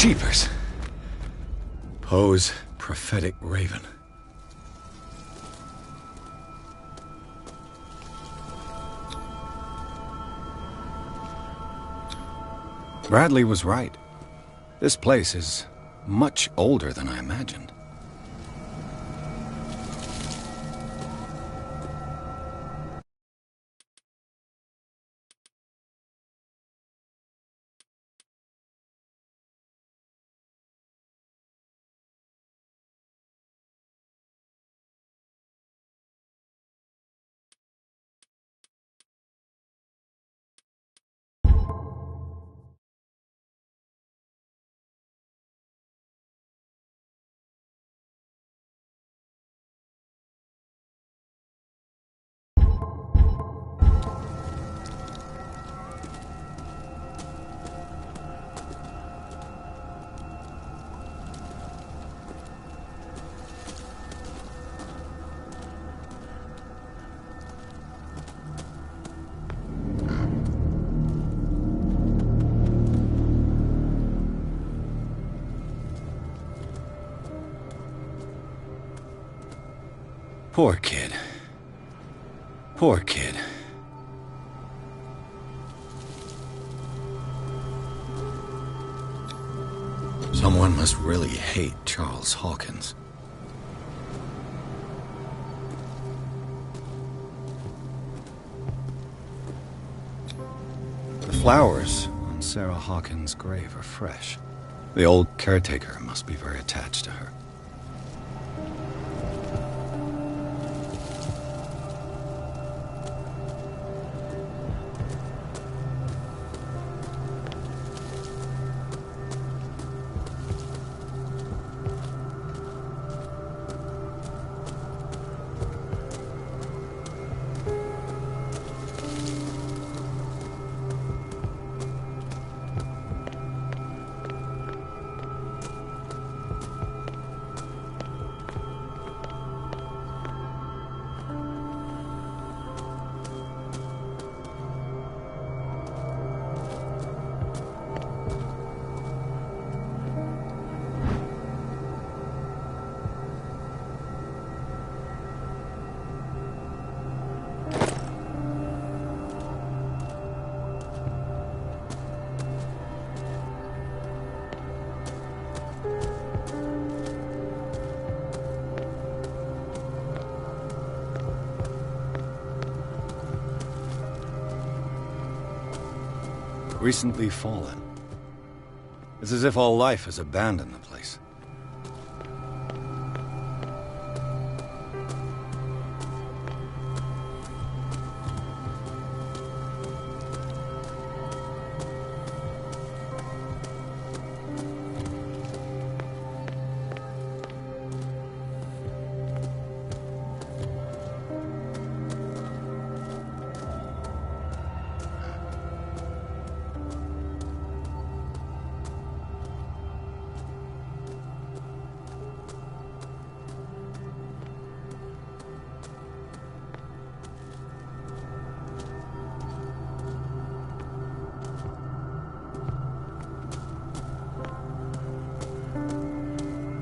Jeepers. Poe's prophetic raven. Bradley was right. This place is much older than I imagined. Poor kid. Poor kid. Someone must really hate Charles Hawkins. The flowers on Sarah Hawkins' grave are fresh. The old caretaker must be very attached to her. Recently fallen. It's as if all life has abandoned the place.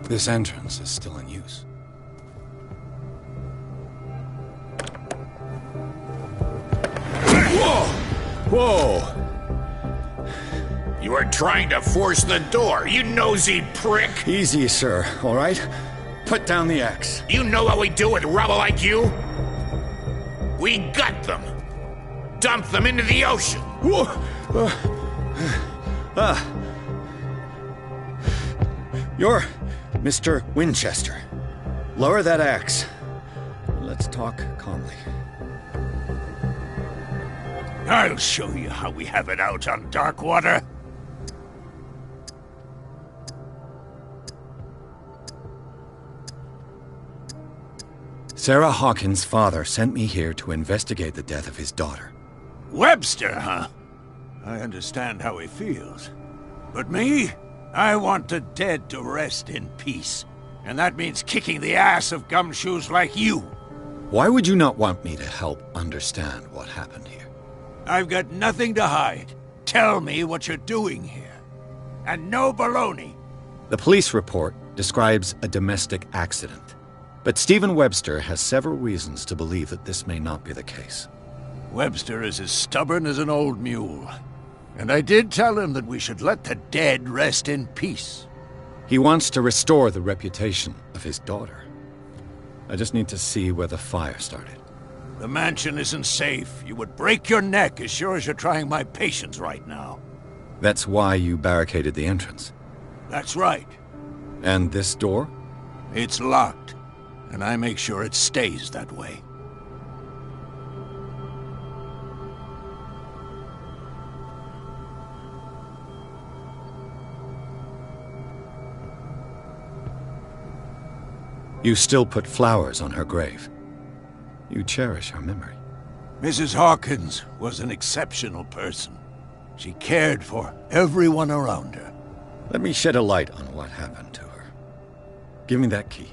This entrance is still in use. Whoa! Whoa! You are trying to force the door, you nosy prick! Easy, sir, all right? Put down the axe. You know what we do with rubble like you? We gut them. Dump them into the ocean. Whoa! You're Mr. Winchester. Lower that axe. Let's talk calmly. I'll show you how we have it out on Darkwater. Sarah Hawkins' father sent me here to investigate the death of his daughter. Webster, huh? I understand how he feels. But me? I want the dead to rest in peace. And that means kicking the ass of gumshoes like you. Why would you not want me to help understand what happened here? I've got nothing to hide. Tell me what you're doing here. and no baloney. The police report describes a domestic accident, but Stephen Webster has several reasons to believe that this may not be the case. Webster is as stubborn as an old mule. And I did tell him that we should let the dead rest in peace. He wants to restore the reputation of his daughter. I just need to see where the fire started. The mansion isn't safe. You would break your neck as sure as you're trying my patience right now. That's why you barricaded the entrance. That's right. And this door? It's locked, and I make sure it stays that way. You still put flowers on her grave. You cherish her memory. Mrs. Hawkins was an exceptional person. She cared for everyone around her. Let me shed a light on what happened to her. Give me that key.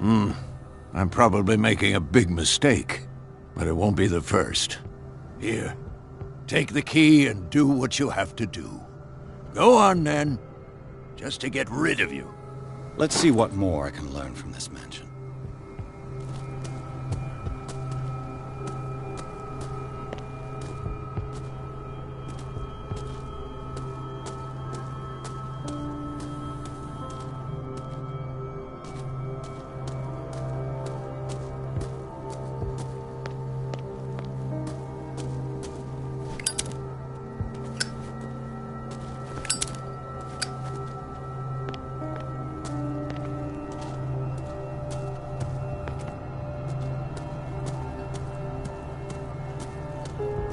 I'm probably making a big mistake, but it won't be the first. Here, take the key and do what you have to do. Go on, then, just to get rid of you. Let's see what more I can learn from this mansion.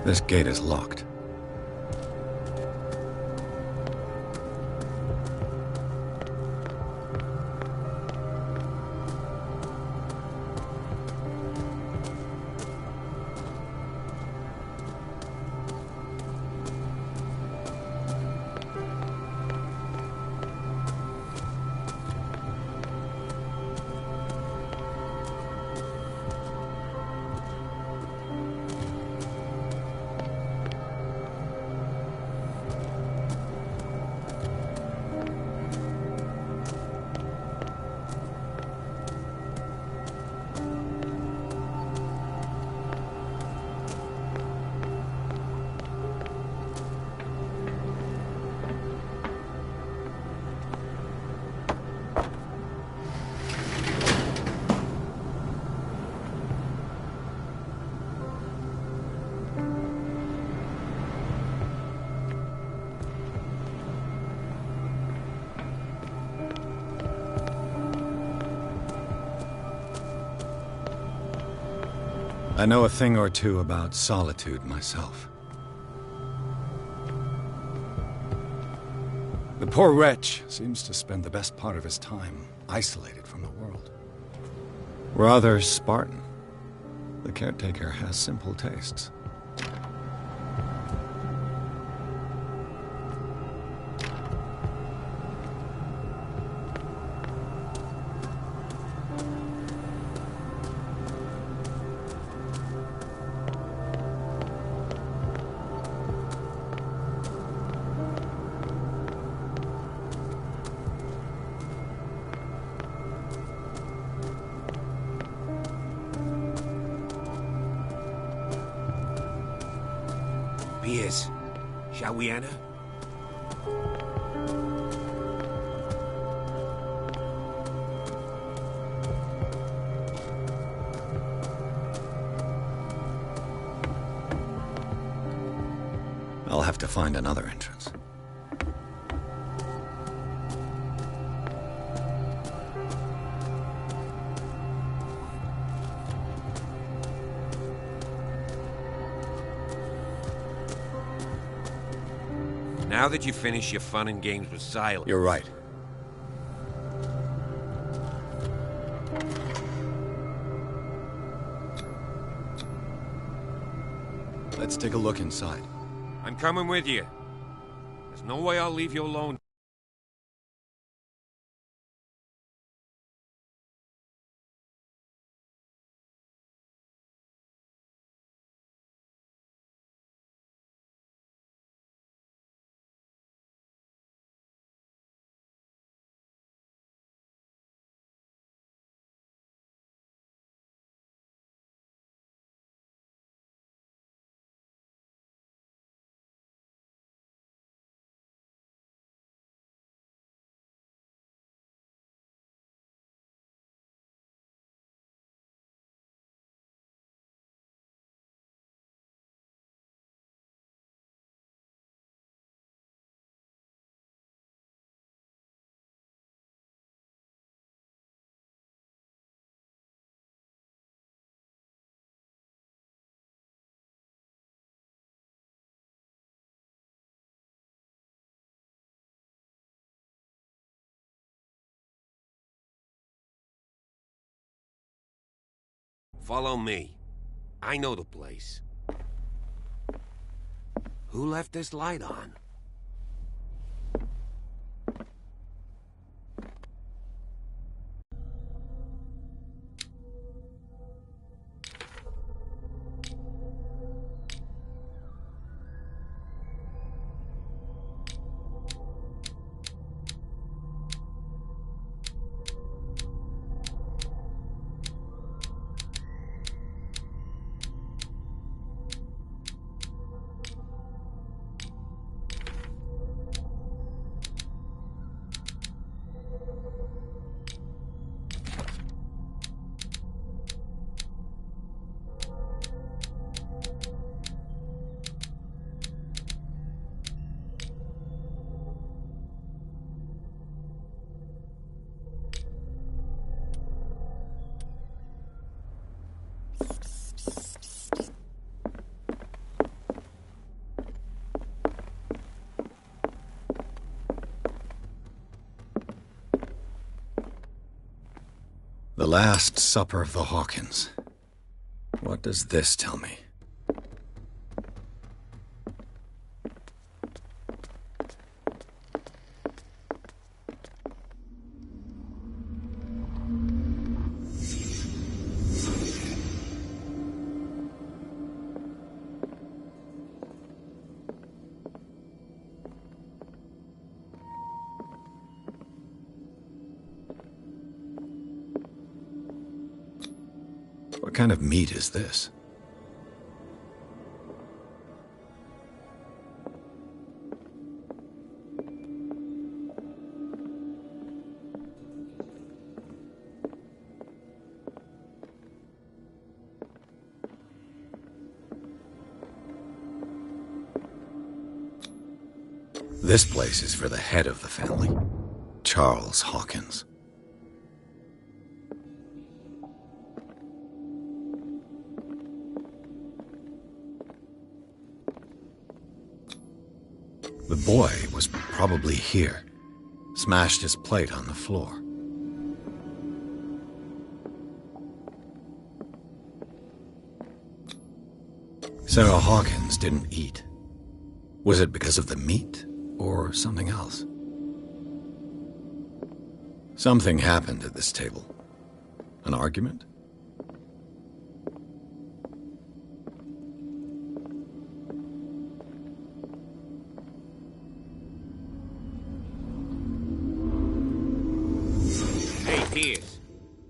This gate is locked. I know a thing or two about solitude myself. The poor wretch seems to spend the best part of his time isolated from the world. Rather Spartan. The caretaker has simple tastes. Beers. Shall we enter? I'll have to find another entrance. Now that you've finished your fun and games with Silas... You're right. Let's take a look inside. I'm coming with you. There's no way I'll leave you alone. Follow me. I know the place. Who left this light on? The Last Supper of the Hawkins. What does this tell me? What kind of meat is this? This place is for the head of the family, Charles Hawkins. The boy was probably here, smashed his plate on the floor. Sarah Hawkins didn't eat. Was it because of the meat or something else? Something happened at this table. An argument?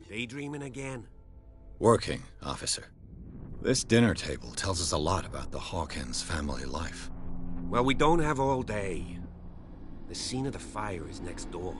Daydreaming again? Working, officer. This dinner table tells us a lot about the Hawkins family life. Well, we don't have all day. The scene of the fire is next door.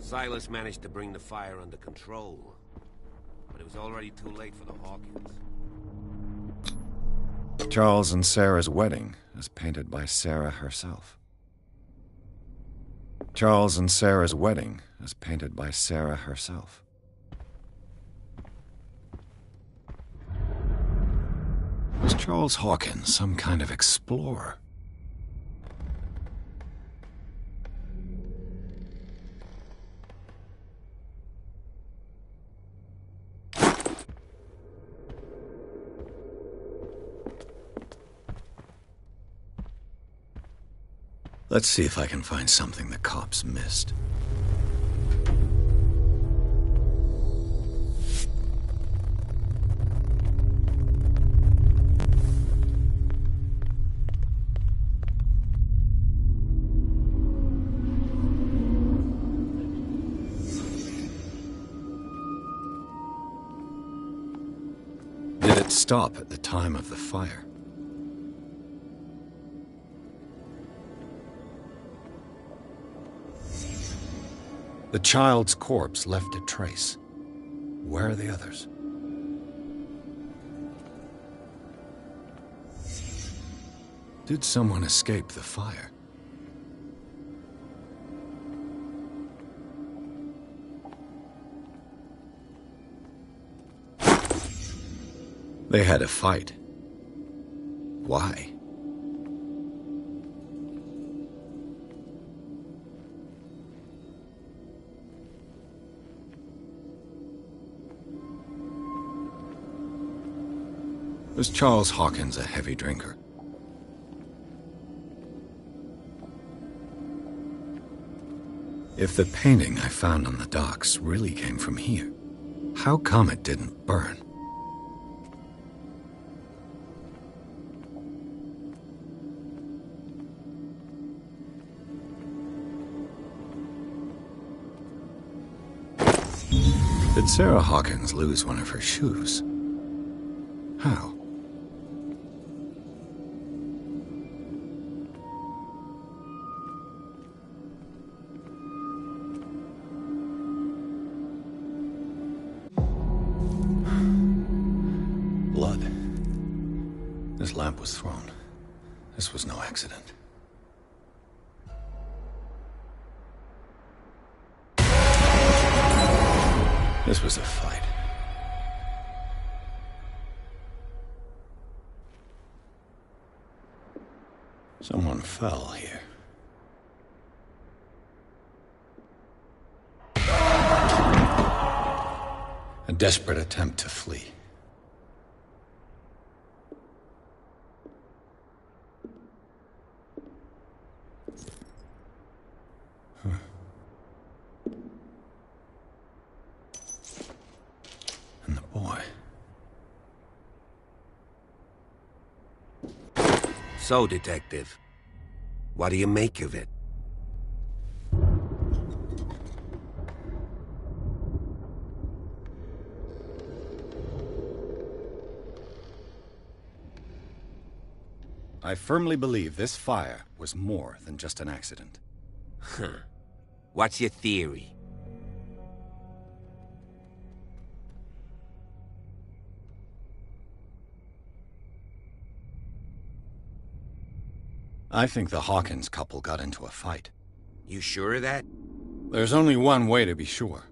Silas managed to bring the fire under control, but it was already too late for the Hawkins. Charles and Sarah's wedding, as painted by Sarah herself. Charles and Sarah's wedding, as painted by Sarah herself. Was Charles Hawkins some kind of explorer? Let's see if I can find something the cops missed. Did it stop at the time of the fire? The child's corpse left a trace. Where are the others? Did someone escape the fire? They had a fight. Why? Was Charles Hawkins a heavy drinker? If the painting I found on the docks really came from here, how come it didn't burn? Did Sarah Hawkins lose one of her shoes? How? Blood. This lamp was thrown. This was no accident. This was a fight. Someone fell here. A desperate attempt to flee. And the boy. So, Detective, what do you make of it? I firmly believe this fire was more than just an accident. Huh. What's your theory? I think the Hawkins couple got into a fight. You sure of that? There's only one way to be sure.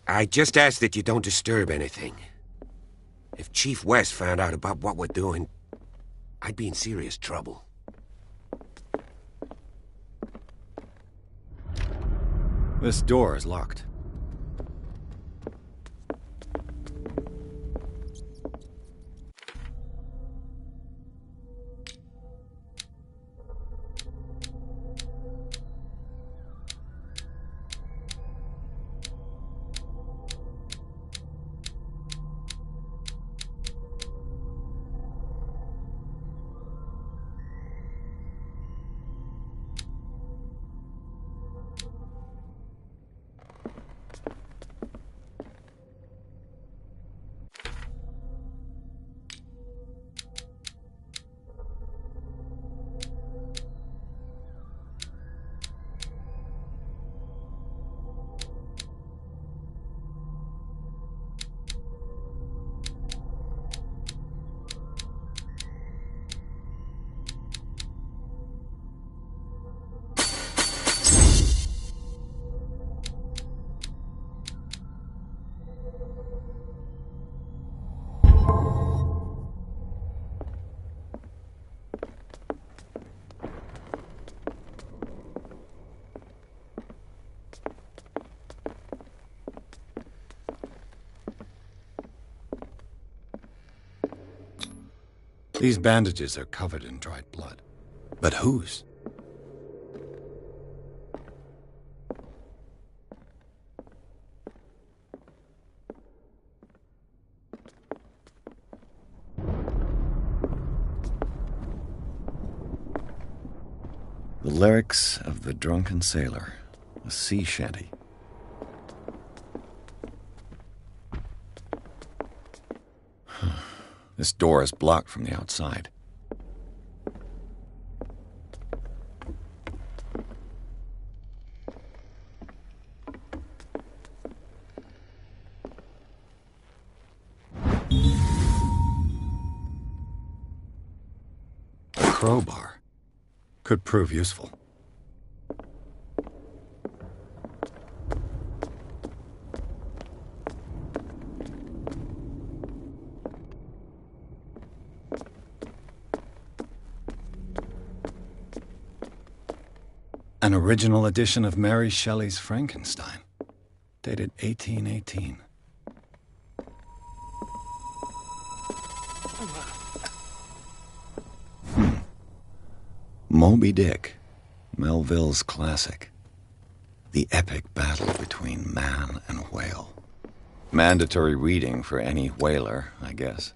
I just ask that you don't disturb anything. If Chief West found out about what we're doing, I'd be in serious trouble. This door is locked. These bandages are covered in dried blood. But whose? The lyrics of the drunken sailor, a sea shanty. This door is blocked from the outside. A crowbar could prove useful. An original edition of Mary Shelley's Frankenstein, dated 1818. Moby Dick, Melville's classic. The epic battle between man and whale. Mandatory reading for any whaler, I guess.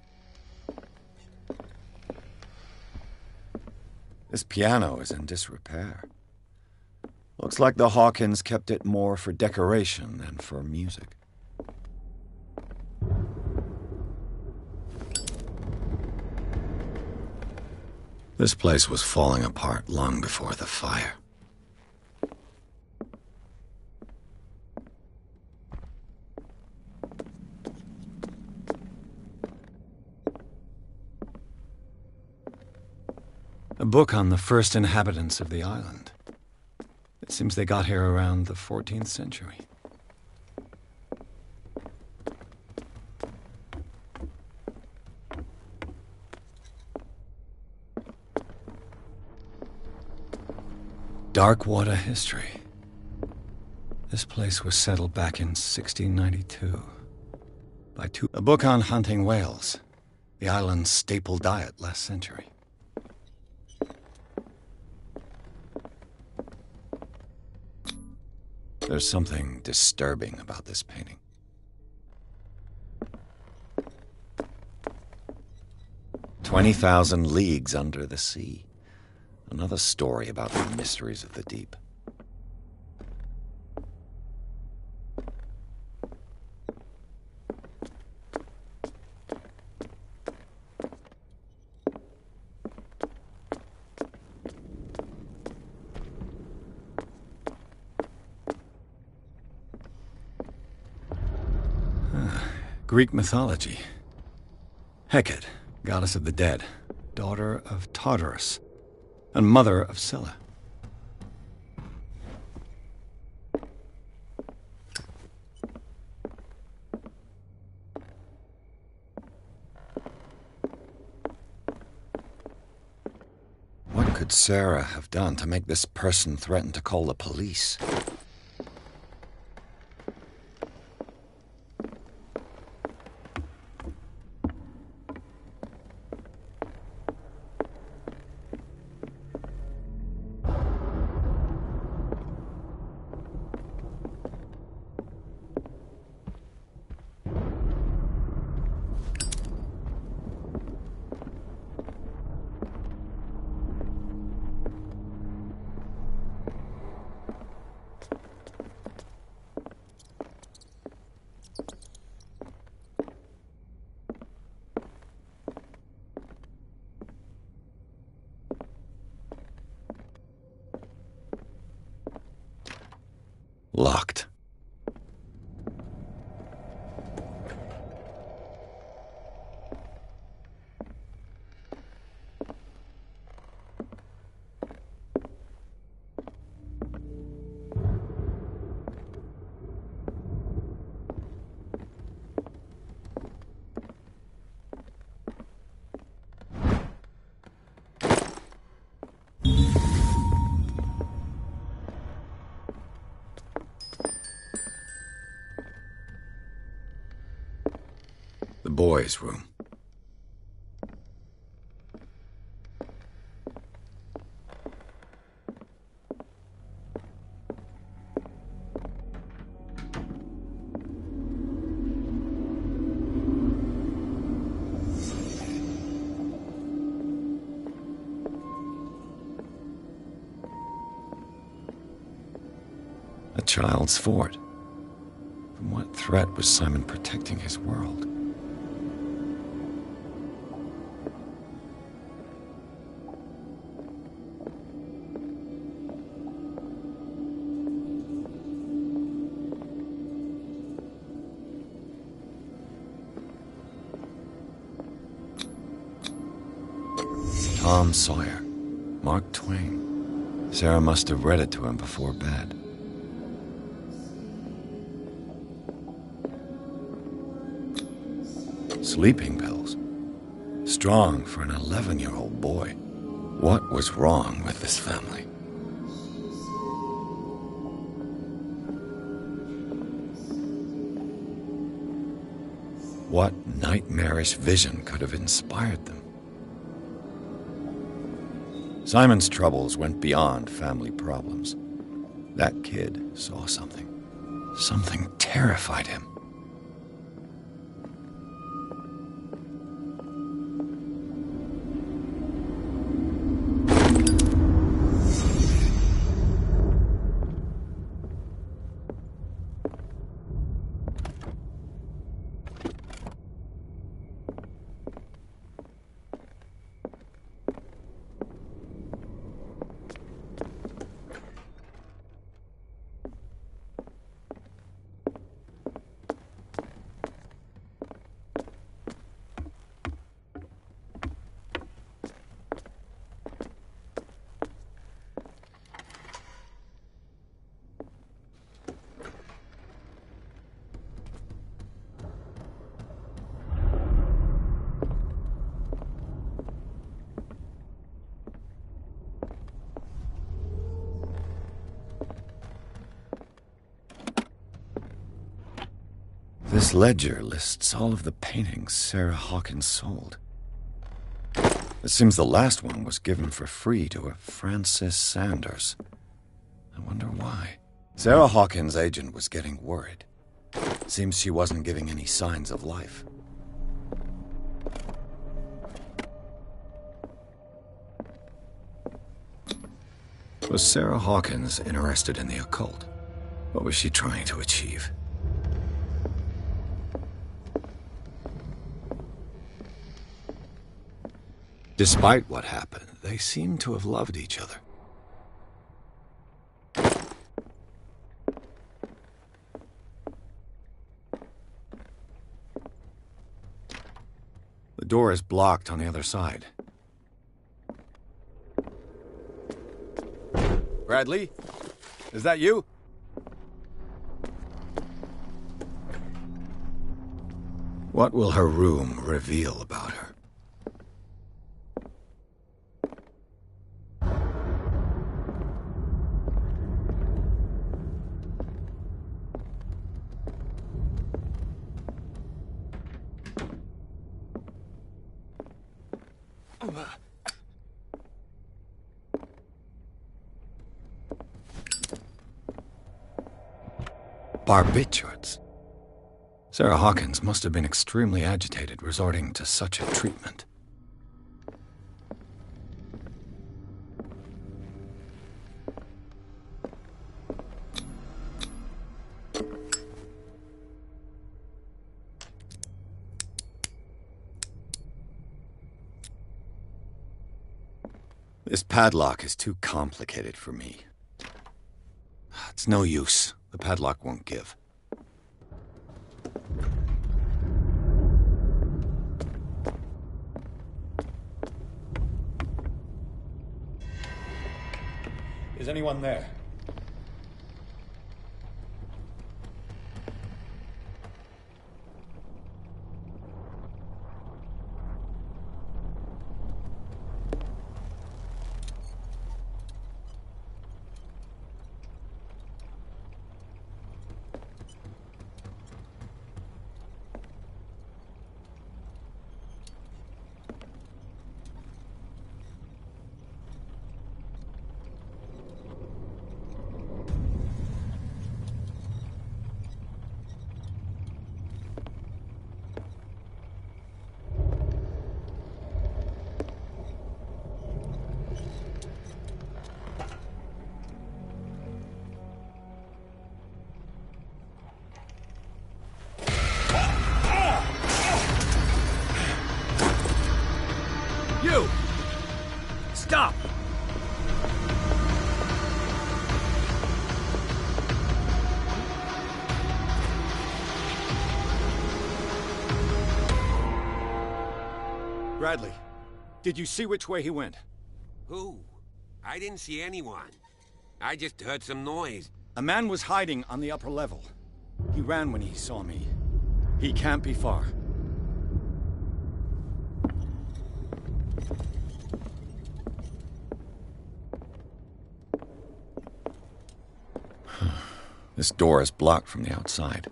This piano is in disrepair. Looks like the Hawkins kept it more for decoration than for music. This place was falling apart long before the fire. A book on the first inhabitants of the island. It seems they got here around the 14th century. Darkwater history. This place was settled back in 1692 by a book on hunting whales, the island's staple diet last century. There's something disturbing about this painting. "20,000 Leagues Under the Sea." Another story about the mysteries of the deep. Greek mythology. Hecate, goddess of the dead, daughter of Tartarus, and mother of Scylla. What could Sarah have done to make this person threaten to call the police? Locked. The boys' room. A child's fort. From what threat was Simon protecting his world? Tom Sawyer. Mark Twain. Sarah must have read it to him before bed. Sleeping pills. Strong for an 11-year-old boy. What was wrong with this family? What nightmarish vision could have inspired them? Simon's troubles went beyond family problems. That kid saw something. Something terrified him. This ledger lists all of the paintings Sarah Hawkins sold. It seems the last one was given for free to a Francis Sanders. I wonder why. Sarah Hawkins' agent was getting worried. Seems she wasn't giving any signs of life. Was Sarah Hawkins interested in the occult? What was she trying to achieve? Despite what happened, they seem to have loved each other. The door is blocked on the other side. Bradley? Is that you? What will her room reveal about her? Barbiturates. Sarah Hawkins must have been extremely agitated resorting to such a treatment. This padlock is too complicated for me. It's no use. The padlock won't give. Is anyone there? You! Stop! Bradley, Did you see which way he went? Who? I didn't see anyone. I just heard some noise. A man was hiding on the upper level. He ran when he saw me. He can't be far. This door is blocked from the outside.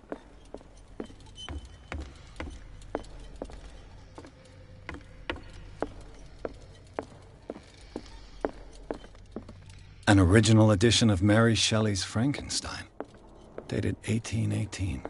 An original edition of Mary Shelley's Frankenstein, dated 1818.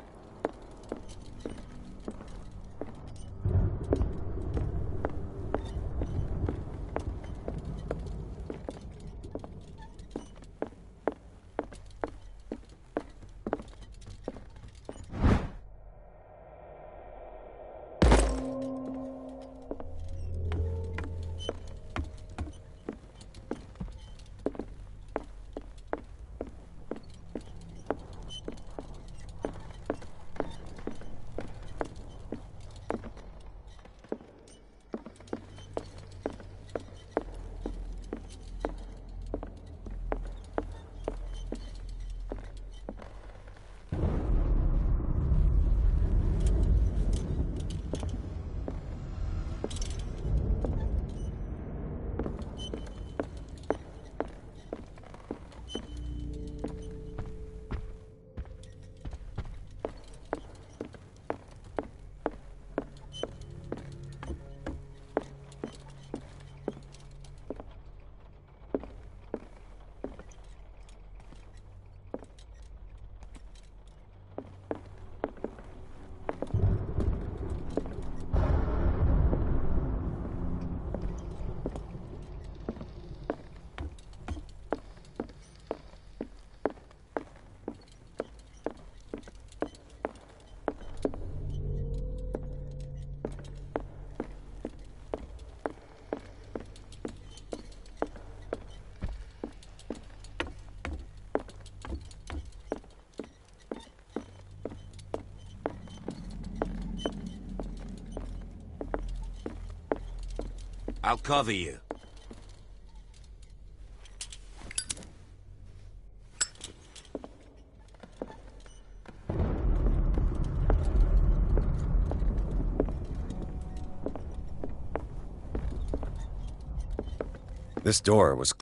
I'll cover you. This door was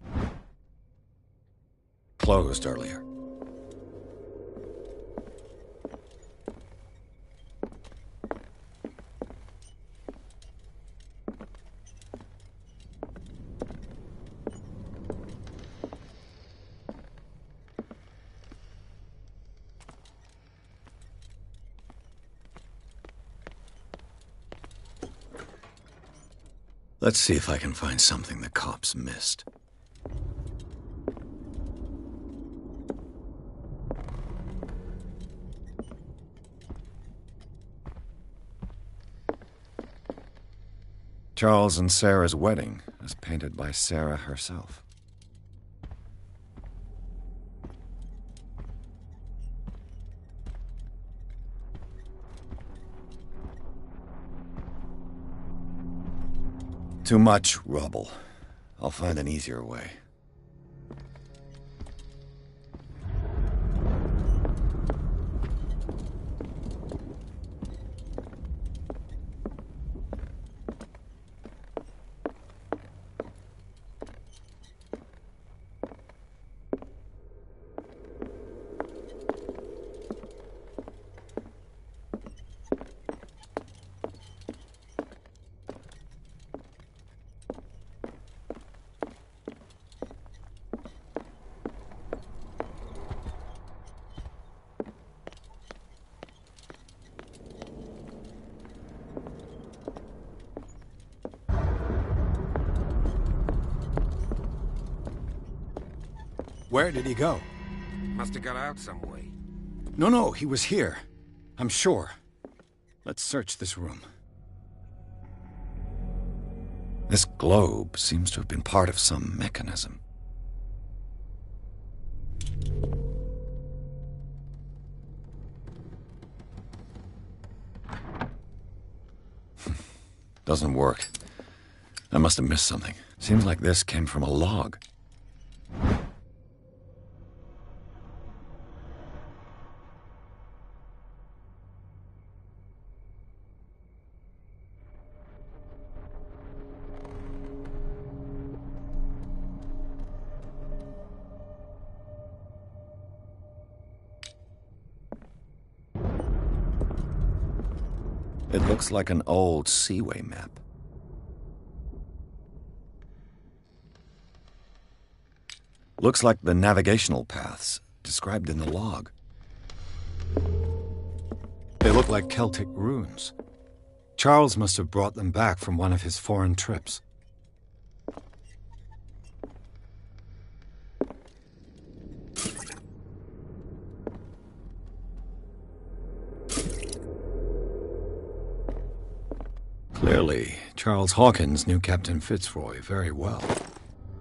closed earlier. Let's see if I can find something the cops missed. Charles and Sarah's wedding, as painted by Sarah herself. Too much rubble. I'll find an easier way. Where did he go? Must have got out some way. No, he was here. I'm sure. Let's search this room. This globe seems to have been part of some mechanism. Doesn't work. I must have missed something. Seems like this came from a log. It looks like an old seaway map. Looks like the navigational paths described in the log. They look like Celtic runes. Charles must have brought them back from one of his foreign trips. Clearly, Charles Hawkins knew Captain Fitzroy very well.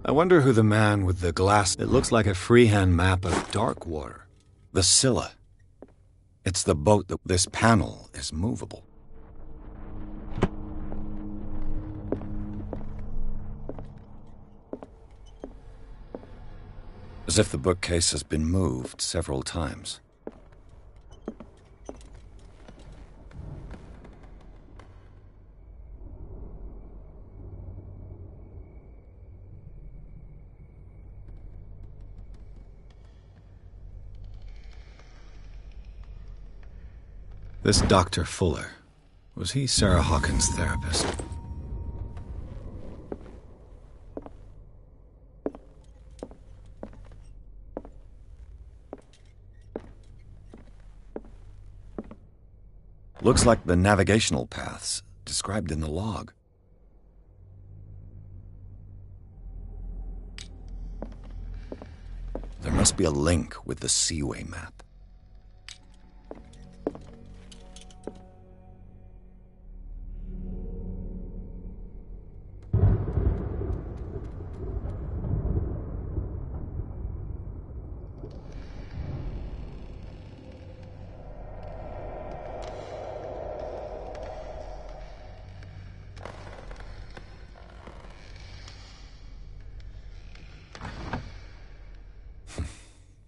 I wonder who the man with the glass... It looks like a freehand map of Darkwater. The Scylla. It's the boat that... This panel is movable. As if the bookcase has been moved several times. This Dr. Fuller, was he Sarah Hawkins' therapist? Looks like the navigational paths described in the log. There must be a link with the Seaway map.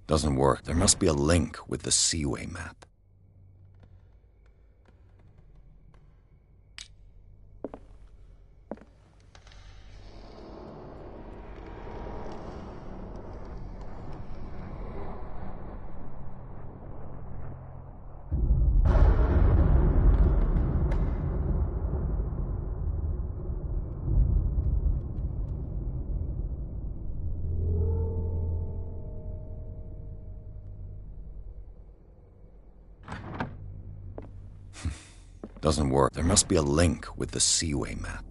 Doesn't work. There must be a link with the Seaway map. Doesn't work. There must be a link with the Seaway map.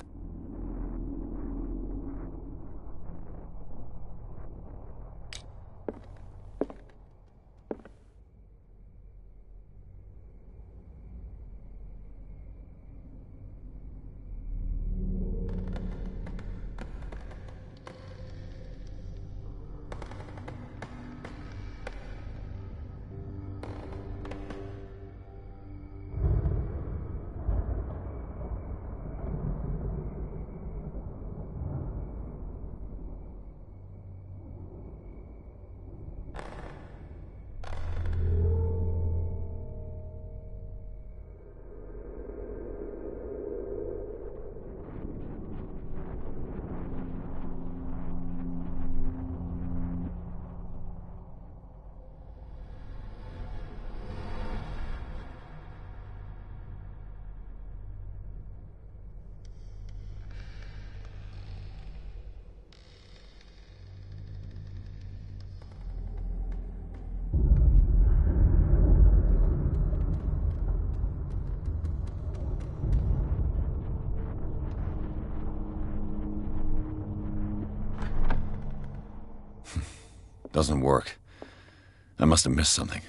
Doesn't work. I must have missed something.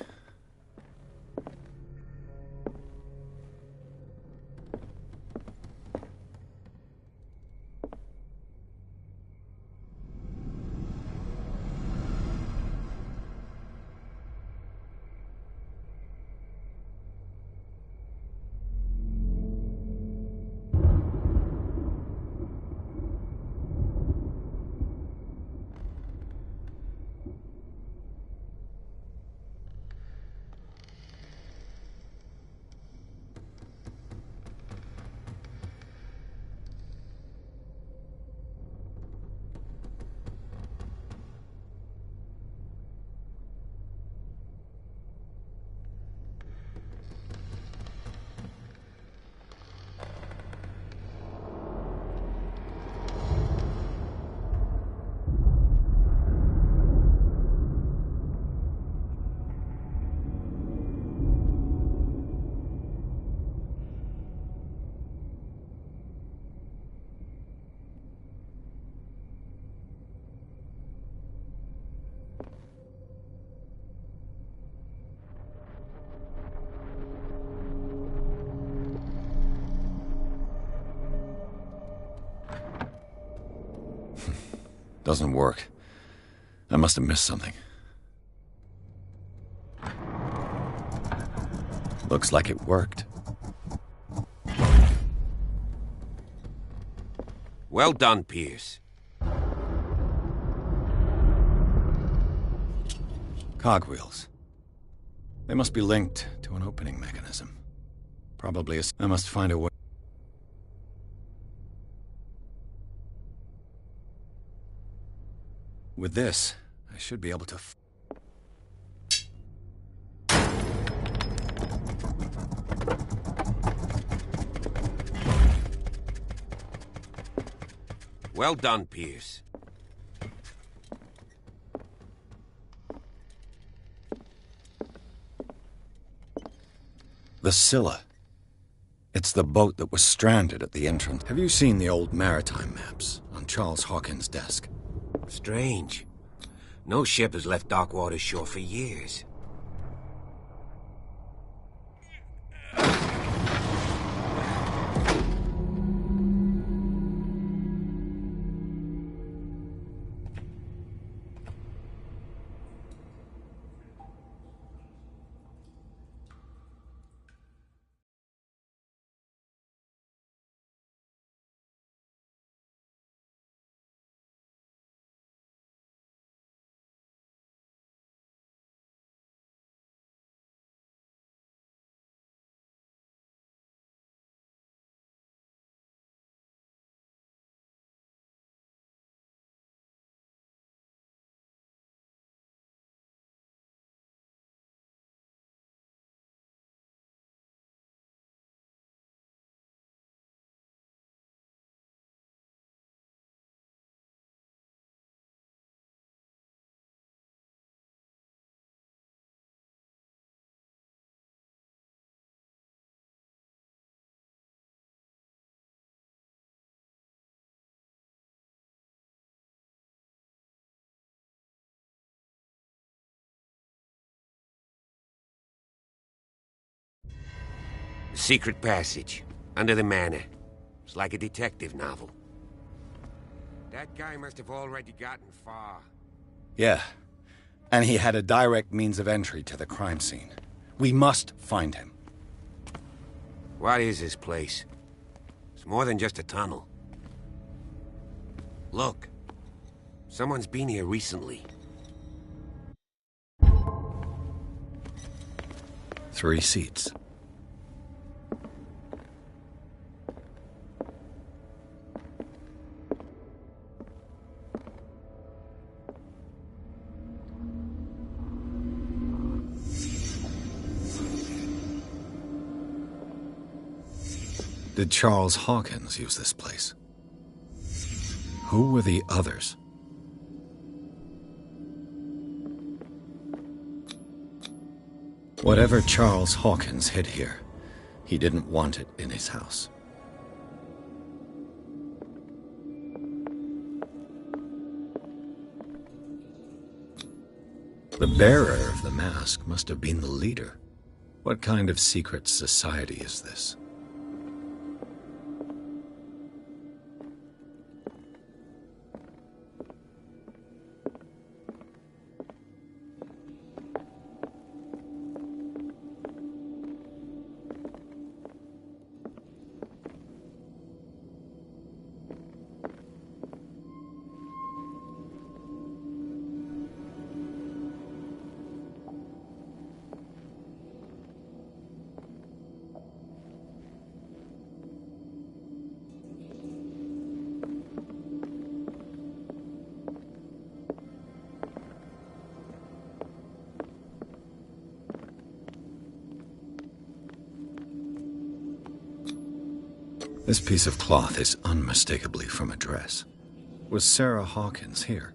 Doesn't work. I must have missed something. Looks like it worked. Well done, Pierce. Cogwheels. They must be linked to an opening mechanism. Probably I must find a way. With this, I should be able to... Well done, Pierce. The Scylla. It's the boat that was stranded at the entrance. Have you seen the old maritime maps on Charles Hawkins' desk? Strange. No ship has left Darkwater shore for years. The secret passage, under the manor. It's like a detective novel. That guy must have already gotten far. Yeah. And he had a direct means of entry to the crime scene. We must find him. What is this place? It's more than just a tunnel. Look. Someone's been here recently. 3 seats. Did Charles Hawkins use this place? Who were the others? Whatever Charles Hawkins hid here, he didn't want it in his house. The bearer of the mask must have been the leader. What kind of secret society is this? This piece of cloth is unmistakably from a dress. Was Sarah Hawkins here?